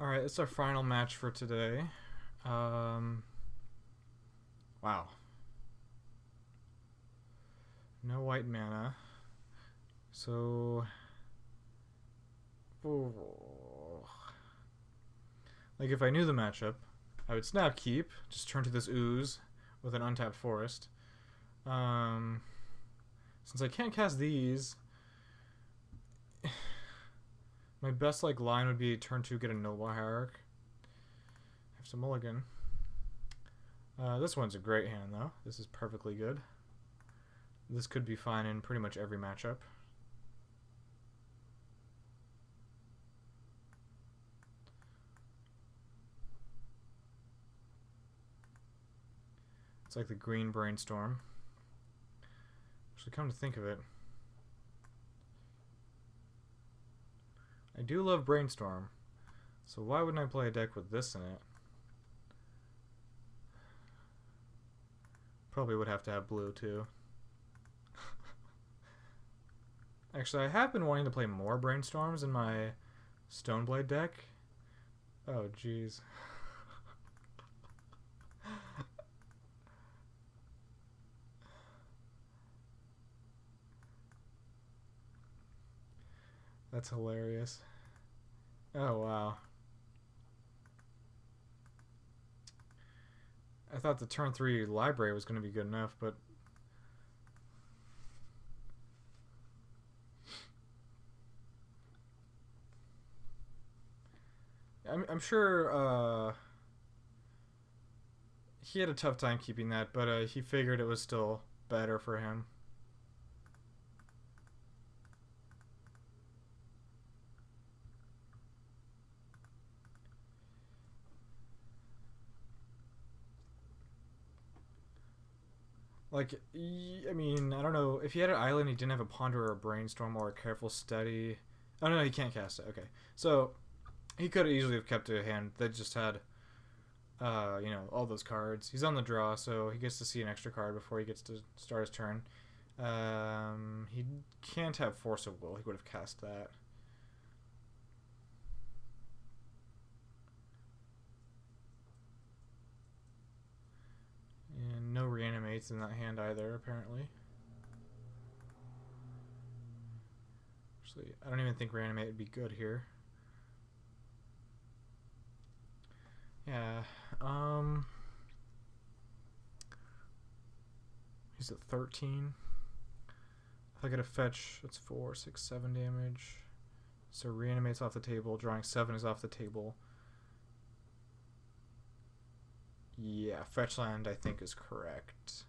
Alright, it's our final match for today. Um, wow. No white mana. So, oh. Like if I knew the matchup, I would snap keep, just turn to this ooze with an untapped forest. Um, since I can't cast these, my best line would be turn 2, get a Noble Hierarch. I have some mulligan. This one's a great hand though. This is perfectly good. This could be fine in pretty much every matchup. It's like the green brainstorm. Actually, come to think of it, I do love brainstorm. So why wouldn't I play a deck with this in it? Probably would have to have blue too. Actually, I have been wanting to play more brainstorms in my Stoneblade deck. Oh, jeez. That's hilarious. Oh, wow. I thought the turn 3 library was going to be good enough, but I'm sure he had a tough time keeping that, but he figured it was still better for him. Like, I mean, I don't know. If he had an island, he didn't have a ponder or a brainstorm or a careful study. Oh, no, he can't cast it. Okay. So, he could easily have kept a hand that just had, all those cards. He's on the draw, so he gets to see an extra card before he gets to start his turn. He can't have Force of Will. He would have cast that. And no Reanimates in that hand either, apparently. Actually, I don't even think Reanimate would be good here. Yeah, he's at 13. If I get a fetch, that's 4, 6, 7 damage. So Reanimate's off the table, drawing 7 is off the table. Yeah, fetch land I think is correct.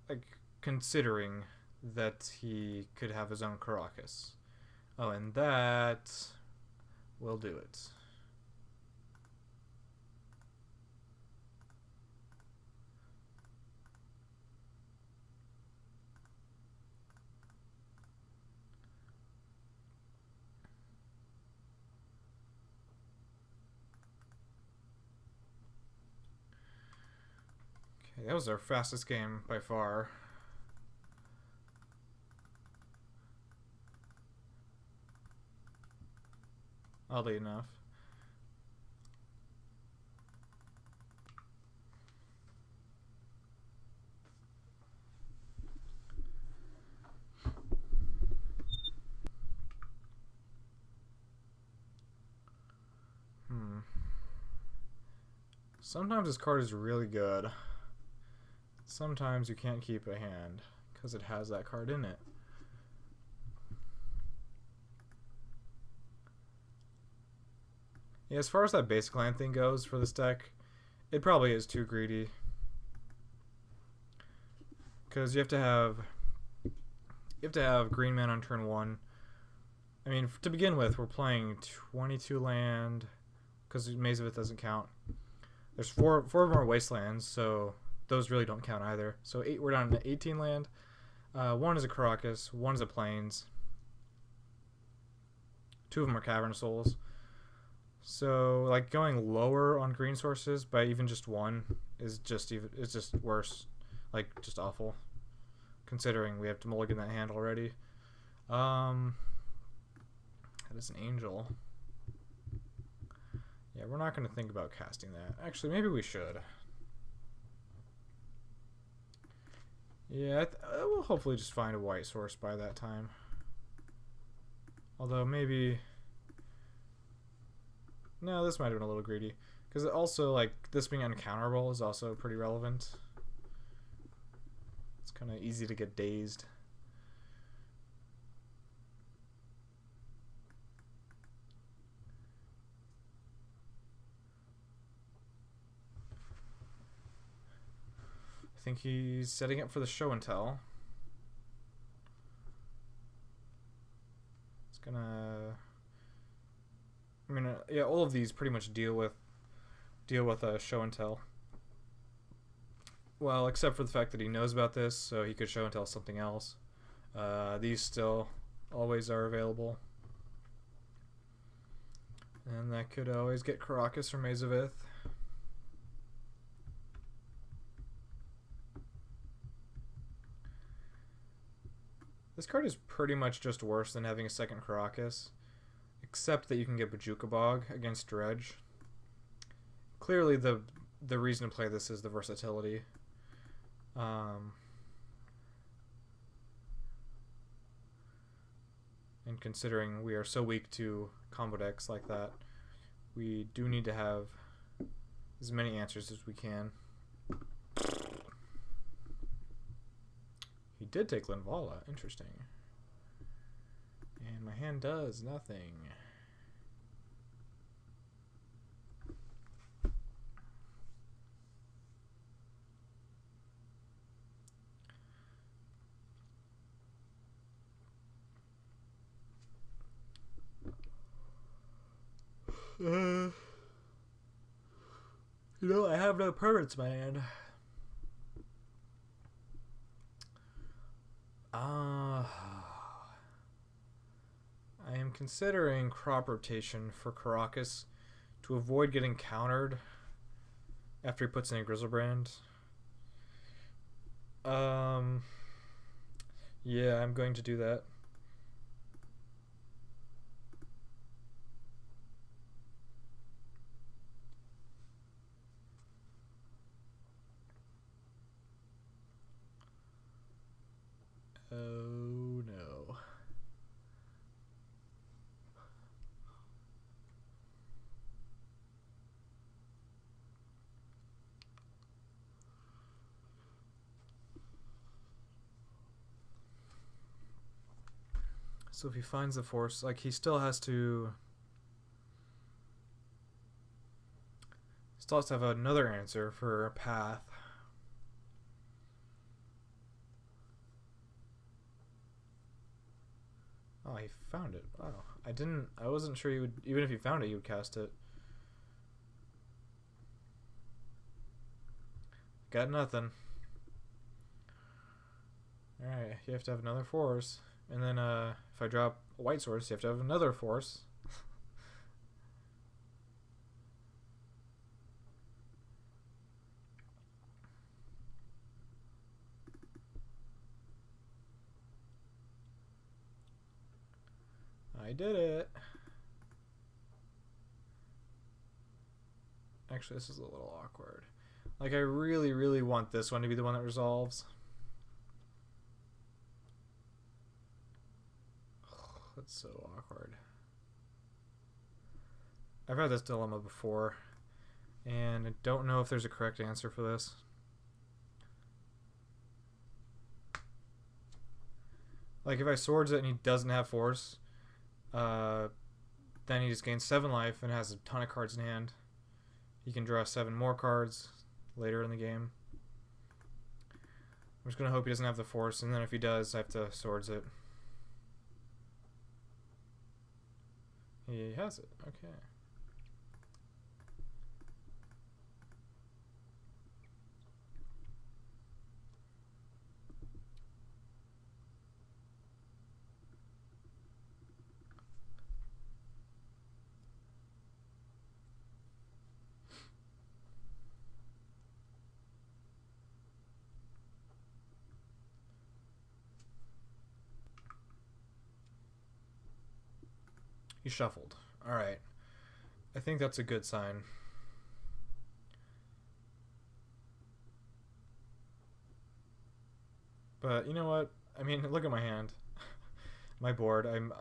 Like, considering that he could have his own Caracas. Oh, and that will do it. Okay, that was our fastest game by far. Oddly enough. Sometimes this card is really good. Sometimes you can't keep a hand because it has that card in it. Yeah, as far as that basic land thing goes for this deck, it probably is too greedy. Because you have to have green mana on turn 1. I mean, to begin with, we're playing 22 land because Maze of It doesn't count. There's four more wastelands, so those really don't count either. So we're down to 18 land. 1 is a Caracas, 1 is a Plains. 2 of them are Cavern Souls. So like going lower on green sources by even just 1 is just worse, like just awful. Considering we have to mulligan that hand already. That is an angel. Yeah, we're not going to think about casting that. Actually, maybe we should. Yeah, we'll hopefully just find a white source by that time. Although maybe... No, this might have been a little greedy. Because also, like, this being uncounterable is also pretty relevant. It's kind of easy to get dazed. I think he's setting up for the show and tell. It's gonna... I mean, yeah, all of these pretty much deal with a show and tell. Well, except for the fact that he knows about this, so he could show and tell something else. These still always are available. And that could always get Karakas or Mazavith. This card is pretty much just worse than having a second Karakas, except that you can get Bajuka Bog against Dredge. Clearly the reason to play this is the versatility. And considering we are so weak to combo decks like that, we do need to have as many answers as we can. He did take Linvala. Interesting. And my hand does nothing. You know, I have no permits, man. I am considering crop rotation for Karakas to avoid getting countered after he puts in a Grizzlebrand. Yeah, I'm going to do that. Oh no. So if he finds the force, like he still has to have another answer for a path. Oh, he found it. Wow. I wasn't sure he would, even if he found it, he would cast it. Got nothing. Alright, you have to have another force. And then if I drop a white source, you have to have another force. I did it. Actually, this is a little awkward. Like, I really, really want this one to be the one that resolves. That's so awkward. I've had this dilemma before, and I don't know if there's a correct answer for this. Like, if I swords it and he doesn't have force, then he just gains 7 life and has a ton of cards in hand. He can draw 7 more cards later in the game. I'm just going to hope he doesn't have the force, and then if he does, I have to swords it. He has it. Okay. He shuffled. Alright. I think that's a good sign. But you know what? I mean, look at my hand. My board. I'm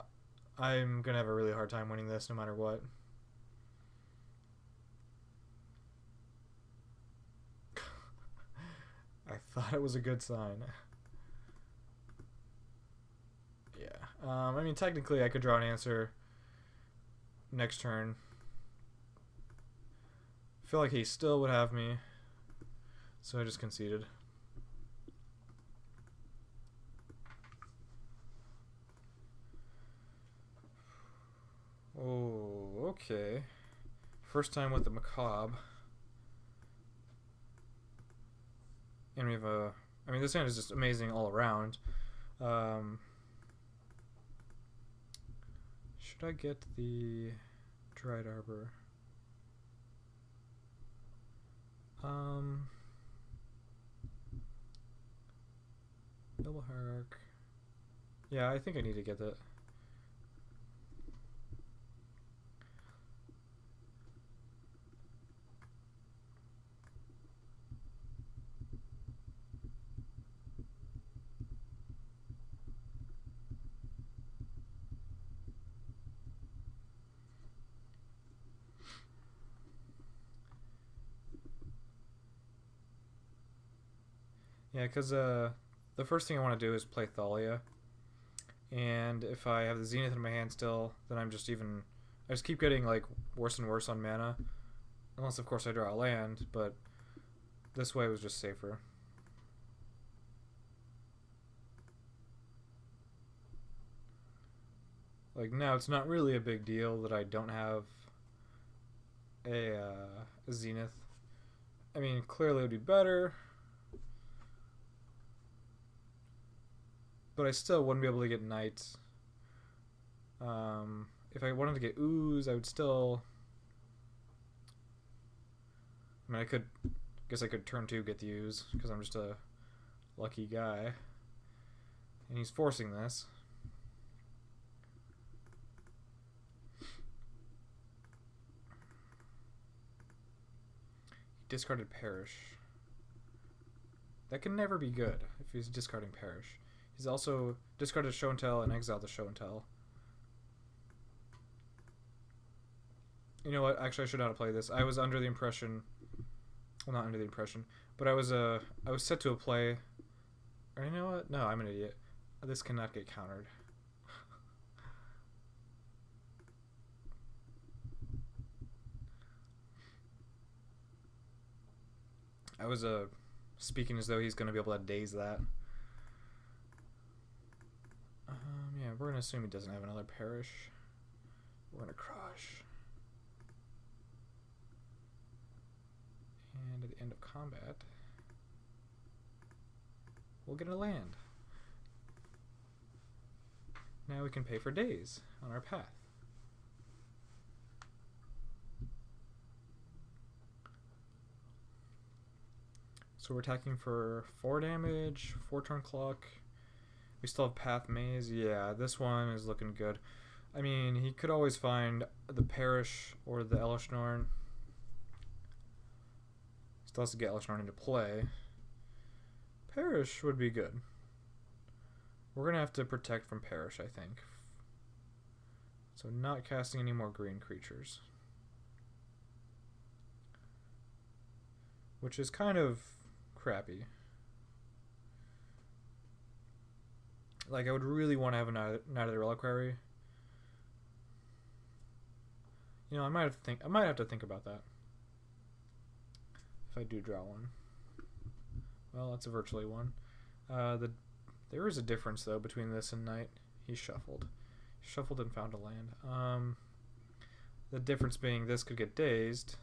gonna have a really hard time winning this no matter what. I thought it was a good sign. Yeah. I mean, technically, I could draw an answer next turn. I feel like he still would have me, so I just conceded. Oh, okay. First time with the macabre. And we have a... I mean, this hand is just amazing all around. Should I get the Dried Arbor? Double Hierarch. Yeah, I think I need to get that. Yeah, because the first thing I want to do is play Thalia. And if I have the Zenith in my hand still, then I just keep getting like worse and worse on mana. Unless of course I draw a land, but this way was just safer. Like now it's not really a big deal that I don't have a Zenith. I mean, clearly it would be better, but I still wouldn't be able to get Knights. If I wanted to get Ooze, I would still... I mean, guess I could turn 2 get the Ooze, because I'm just a lucky guy. And he's forcing this. He discarded Perish. That can never be good if he's discarding Perish. He's also discarded Show and Tell and exiled the Show and Tell. You know what? Actually, I should not have played this. I was under the impression... Well, not under the impression, but I was set to a play... Or you know what? No, I'm an idiot. This cannot get countered. I was speaking as though he's going to be able to daze that. Yeah, we're going to assume he doesn't have another Perish. We're going to crush. And at the end of combat, we'll get a land. Now we can pay for days on our path. So we're attacking for 4 damage, 4 turn clock. We still have Path Maze. Yeah, this one is looking good. I mean, he could always find the Perish or the Elishnorn. Still has to get Elishnorn into play. Perish would be good. We're going to have to protect from Perish, I think. So not casting any more green creatures. Which is kind of crappy. Like, I would really want to have a Knight of the Reliquary. You know, I might have to think about that. If I do draw one. Well, that's a virtually one. There is a difference, though, between this and Knight. He shuffled. He shuffled and found a land. The difference being this could get dazed.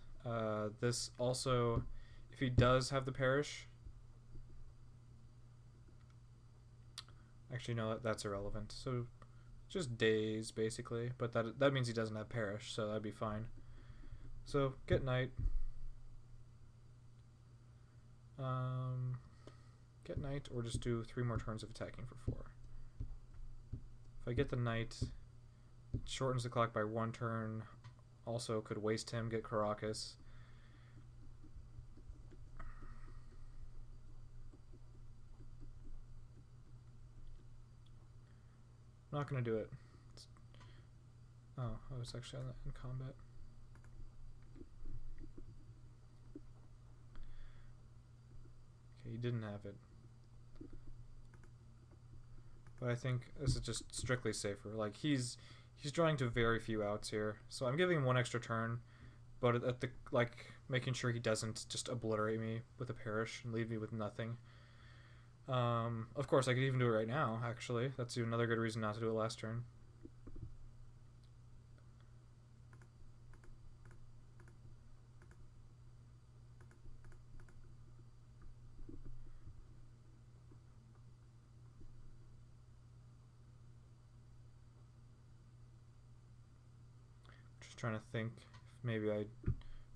This also, if he does have the Perish... Actually, no, that's irrelevant. So, just daze, basically. But that means he doesn't have Perish, so that'd be fine. So, get Knight. Get Knight, or just do 3 more turns of attacking for 4. If I get the Knight, it shortens the clock by 1 turn. also could waste him, get Caracas. I'm not going to do it. Oh, I was actually on that in combat. Okay, he didn't have it. But I think this is just strictly safer. Like, he's drawing to very few outs here. So I'm giving him one extra turn, but at the, like, making sure he doesn't just obliterate me with a Perish and leave me with nothing. Of course, I could even do it right now, actually. That's another good reason not to do it last turn. Just trying to think if maybe I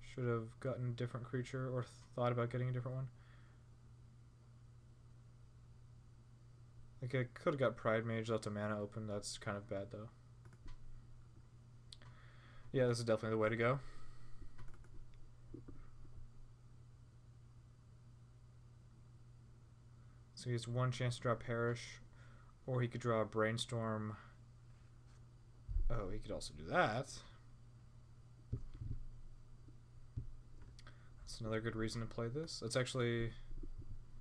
should have gotten a different creature or thought about getting a different one. Like, I could have got Pride Mage, left a mana open. That's kind of bad, though. Yeah, this is definitely the way to go. So he has one chance to draw Perish, or he could draw a Brainstorm. Oh, he could also do that. That's another good reason to play this. It's actually...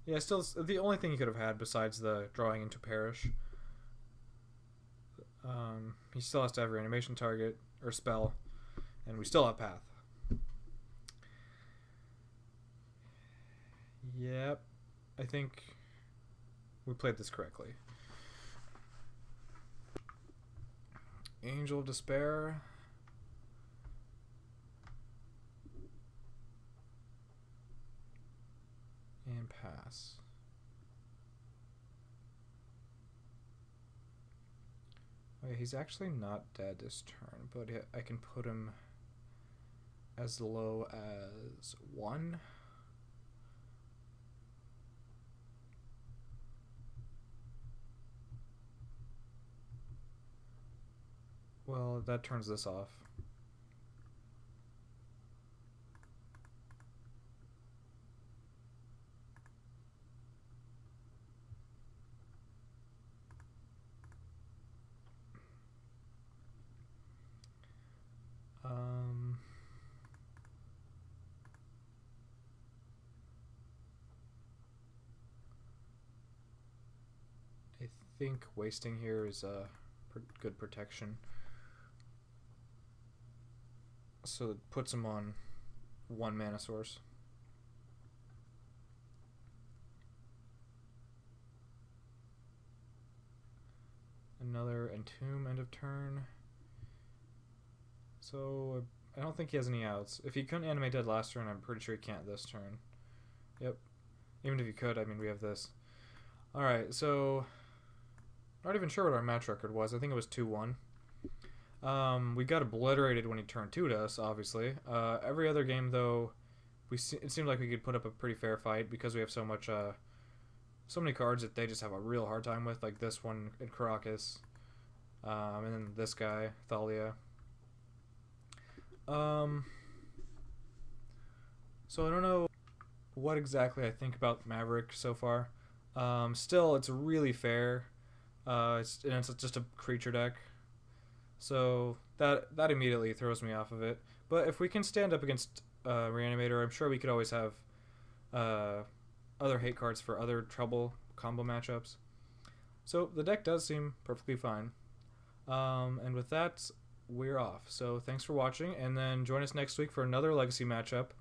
Yeah, still the only thing he could have had besides the drawing into Perish. He still has to have Reanimation target, or spell, and we still have Path. Yep, I think we played this correctly. Angel of Despair. And pass. Okay, he's actually not dead this turn, but I can put him as low as 1. Well, that turns this off. I think wasting here is a good protection. So it puts him on 1 mana source. Another Entomb end of turn. So I don't think he has any outs. If he couldn't animate dead last turn, I'm pretty sure he can't this turn. Yep. Even if he could, I mean, we have this. Alright, so... Not even sure what our match record was. I think it was 2-1. We got obliterated when he turned 2 to us, obviously. Every other game, though, it seemed like we could put up a pretty fair fight because we have so many cards that they just have a real hard time with, like this one in Caracas, and then this guy, Thalia. So I don't know what exactly I think about Maverick so far. Still, it's really fair. It's just a creature deck. So that immediately throws me off of it. But if we can stand up against Reanimator, I'm sure we could always have other hate cards for other trouble combo matchups. So the deck does seem perfectly fine. And with that, we're off. So thanks for watching, and then join us next week for another Legacy matchup,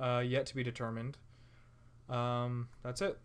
yet to be determined. That's it.